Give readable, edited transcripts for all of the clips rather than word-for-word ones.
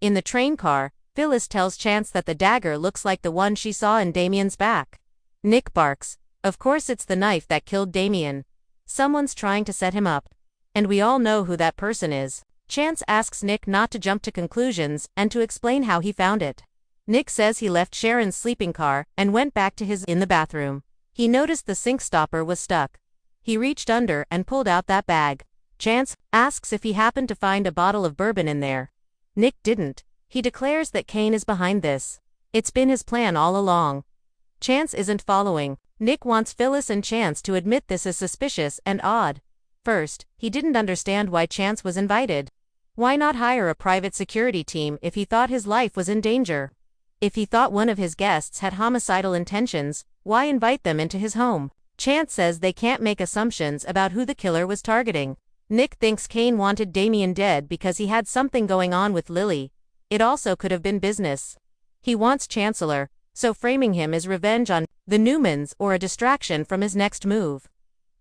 In the train car, Phyllis tells Chance that the dagger looks like the one she saw in Damien's back. Nick barks, "Of course it's the knife that killed Damien. Someone's trying to set him up. And we all know who that person is." Chance asks Nick not to jump to conclusions and to explain how he found it. Nick says he left Sharon's sleeping car and went back to his in the bathroom. He noticed the sink stopper was stuck. He reached under and pulled out that bag. Chance asks if he happened to find a bottle of bourbon in there. Nick didn't. He declares that Kane is behind this. It's been his plan all along. Chance isn't following. Nick wants Phyllis and Chance to admit this is suspicious and odd. First, he didn't understand why Chance was invited. Why not hire a private security team if he thought his life was in danger? If he thought one of his guests had homicidal intentions, why invite them into his home? Chance says they can't make assumptions about who the killer was targeting. Nick thinks Kane wanted Damien dead because he had something going on with Lily. It also could have been business. He wants Chancellor, so framing him as revenge on the Newmans or a distraction from his next move.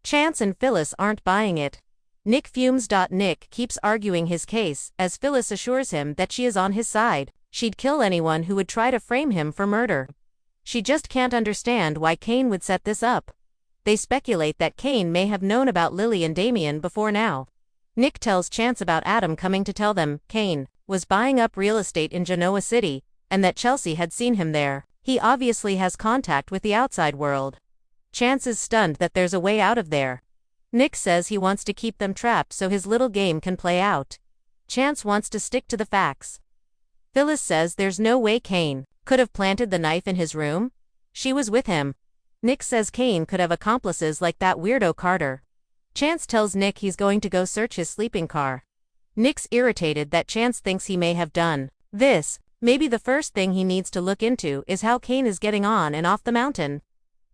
Chance and Phyllis aren't buying it. Nick fumes. Nick keeps arguing his case as Phyllis assures him that she is on his side. She'd kill anyone who would try to frame him for murder. She just can't understand why Kane would set this up. They speculate that Kane may have known about Lily and Damien before now. Nick tells Chance about Adam coming to tell them Kane was buying up real estate in Genoa City, and that Chelsea had seen him there. He obviously has contact with the outside world. Chance is stunned that there's a way out of there. Nick says he wants to keep them trapped so his little game can play out. Chance wants to stick to the facts. Phyllis says there's no way Kane could have planted the knife in his room. She was with him. Nick says Kane could have accomplices like that weirdo Carter. Chance tells Nick he's going to go search his sleeping car. Nick's irritated that Chance thinks he may have done this. Maybe the first thing he needs to look into is how Kane is getting on and off the mountain.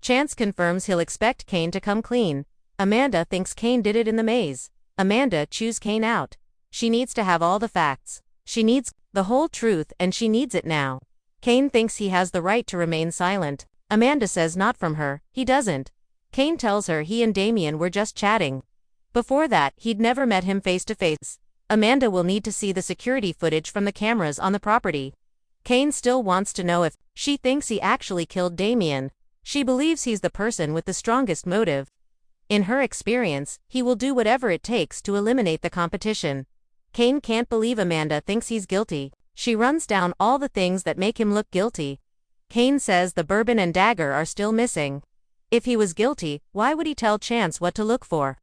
Chance confirms he'll expect Kane to come clean. Amanda thinks Kane did it in the maze. Amanda chews Kane out. She needs to have all the facts. She needs the whole truth and she needs it now. Kane thinks he has the right to remain silent. Amanda says not from her, he doesn't. Kane tells her he and Damien were just chatting. Before that, he'd never met him face to face. Amanda will need to see the security footage from the cameras on the property. Kane still wants to know if she thinks he actually killed Damien. She believes he's the person with the strongest motive. In her experience, he will do whatever it takes to eliminate the competition. Kane can't believe Amanda thinks he's guilty. She runs down all the things that make him look guilty. Kane says the bourbon and dagger are still missing. If he was guilty, why would he tell Chance what to look for?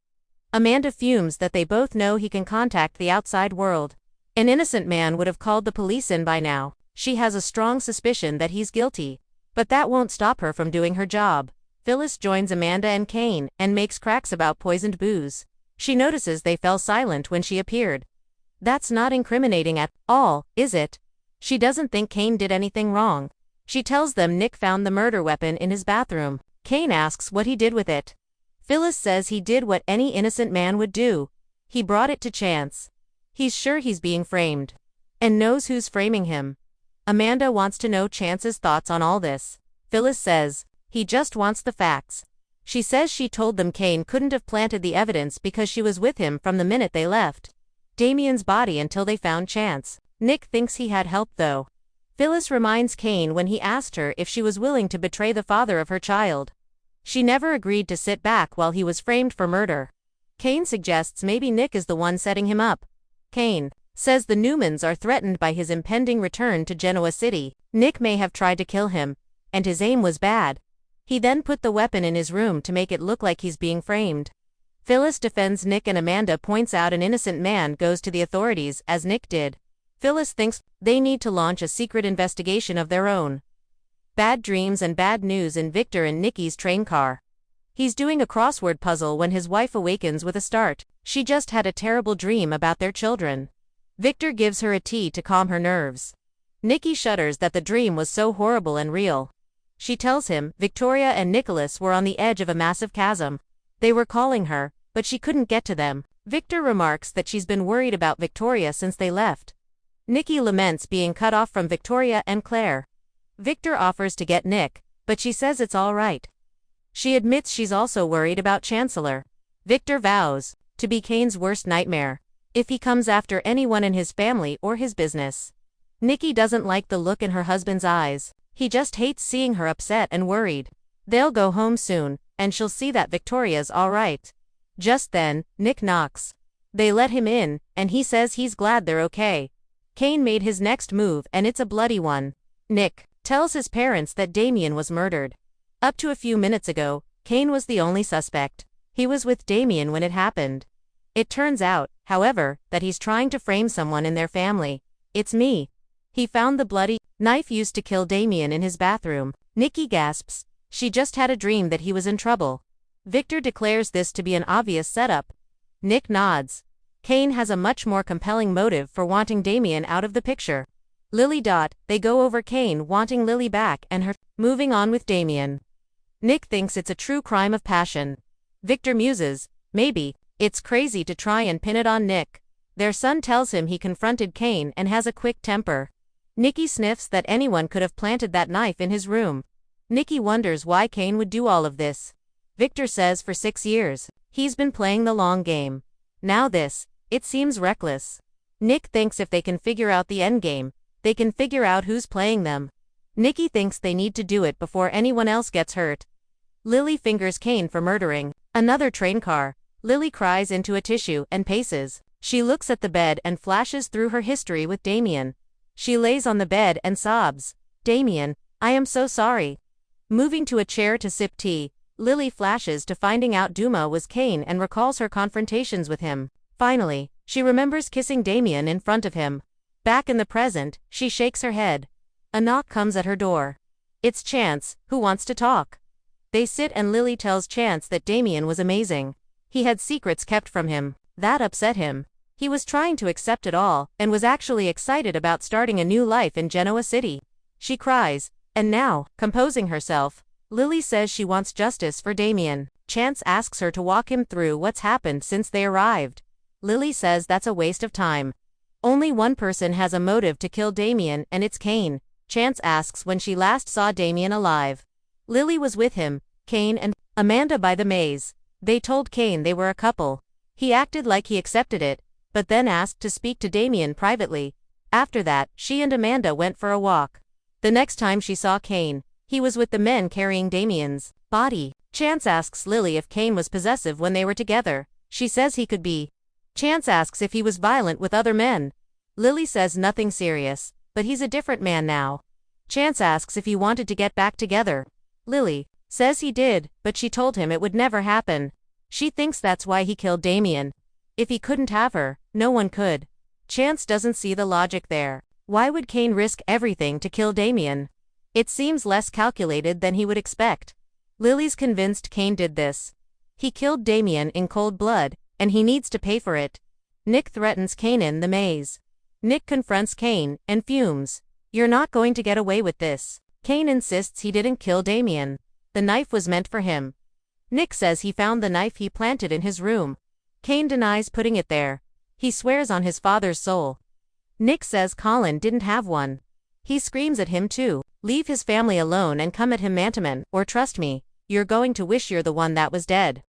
Amanda fumes that they both know he can contact the outside world. An innocent man would have called the police in by now. She has a strong suspicion that he's guilty. But that won't stop her from doing her job. Phyllis joins Amanda and Kane and makes cracks about poisoned booze. She notices they fell silent when she appeared. That's not incriminating at all, is it? She doesn't think Kane did anything wrong. She tells them Nick found the murder weapon in his bathroom. Kane asks what he did with it. Phyllis says he did what any innocent man would do. He brought it to Chance. He's sure he's being framed. And knows who's framing him. Amanda wants to know Chance's thoughts on all this. Phyllis says he just wants the facts. She says she told them Kane couldn't have planted the evidence because she was with him from the minute they left Damien's body until they found Chance. Nick thinks he had help though. Phyllis reminds Kane when he asked her if she was willing to betray the father of her child. She never agreed to sit back while he was framed for murder. Kane suggests maybe Nick is the one setting him up. Kane says the Newmans are threatened by his impending return to Genoa City. Nick may have tried to kill him, and his aim was bad. He then put the weapon in his room to make it look like he's being framed. Phyllis defends Nick and Amanda points out an innocent man goes to the authorities as Nick did. Phyllis thinks they need to launch a secret investigation of their own. Bad dreams and bad news in Victor and Nikki's train car. He's doing a crossword puzzle when his wife awakens with a start. She just had a terrible dream about their children. Victor gives her a tea to calm her nerves. Nikki shudders that the dream was so horrible and real. She tells him Victoria and Nicholas were on the edge of a massive chasm. They were calling her, but she couldn't get to them. Victor remarks that she's been worried about Victoria since they left. Nikki laments being cut off from Victoria and Claire. Victor offers to get Nick, but she says it's all right. She admits she's also worried about Chancellor. Victor vows to be Kane's worst nightmare if he comes after anyone in his family or his business. Nikki doesn't like the look in her husband's eyes. He just hates seeing her upset and worried. They'll go home soon, and she'll see that Victoria's alright. Just then, Nick knocks. They let him in, and he says he's glad they're okay. Kane made his next move and it's a bloody one. Nick tells his parents that Damien was murdered. Up to a few minutes ago, Kane was the only suspect. He was with Damien when it happened. It turns out, however, that he's trying to frame someone in their family. It's me. He found the bloody knife used to kill Damien in his bathroom. Nikki gasps. She just had a dream that he was in trouble. Victor declares this to be an obvious setup. Nick nods. Kane has a much more compelling motive for wanting Damien out of the picture. Lily. They go over Kane wanting Lily back and her moving on with Damien. Nick thinks it's a true crime of passion. Victor muses, maybe it's crazy to try and pin it on Nick. Their son tells him he confronted Kane and has a quick temper. Nikki sniffs that anyone could have planted that knife in his room. Nikki wonders why Kane would do all of this. Victor says for 6 years, he's been playing the long game. Now this, it seems reckless. Nick thinks if they can figure out the endgame, they can figure out who's playing them. Nikki thinks they need to do it before anyone else gets hurt. Lily fingers Kane for murdering another train car. Lily cries into a tissue and paces. She looks at the bed and flashes through her history with Damien. She lays on the bed and sobs. Damien, I am so sorry. Moving to a chair to sip tea, Lily flashes to finding out Duma was Kane and recalls her confrontations with him. Finally, she remembers kissing Damien in front of him. Back in the present, she shakes her head. A knock comes at her door. It's Chance, who wants to talk. They sit and Lily tells Chance that Damien was amazing. He had secrets kept from him. That upset him. He was trying to accept it all, and was actually excited about starting a new life in Genoa City. She cries, and now, composing herself, Lily says she wants justice for Damien. Chance asks her to walk him through what's happened since they arrived. Lily says that's a waste of time. Only one person has a motive to kill Damien, and it's Kane. Chance asks when she last saw Damien alive. Lily was with him, Kane and Amanda by the maze. They told Kane they were a couple. He acted like he accepted it, but then asked to speak to Damien privately. After that, she and Amanda went for a walk. The next time she saw Kane, he was with the men carrying Damien's body. Chance asks Lily if Kane was possessive when they were together. She says he could be. Chance asks if he was violent with other men. Lily says nothing serious, but he's a different man now. Chance asks if he wanted to get back together. Lily says he did, but she told him it would never happen. She thinks that's why he killed Damien. If he couldn't have her, no one could. Chance doesn't see the logic there. Why would Kane risk everything to kill Damien? It seems less calculated than he would expect. Lily's convinced Kane did this. He killed Damien in cold blood, and he needs to pay for it. Nick threatens Kane in the maze. Nick confronts Kane and fumes. You're not going to get away with this. Kane insists he didn't kill Damien. The knife was meant for him. Nick says he found the knife he planted in his room. Kane denies putting it there. He swears on his father's soul. Nick says Colin didn't have one. He screams at him too. Leave his family alone and come at him, Mantaman, or trust me, you're going to wish you're the one that was dead.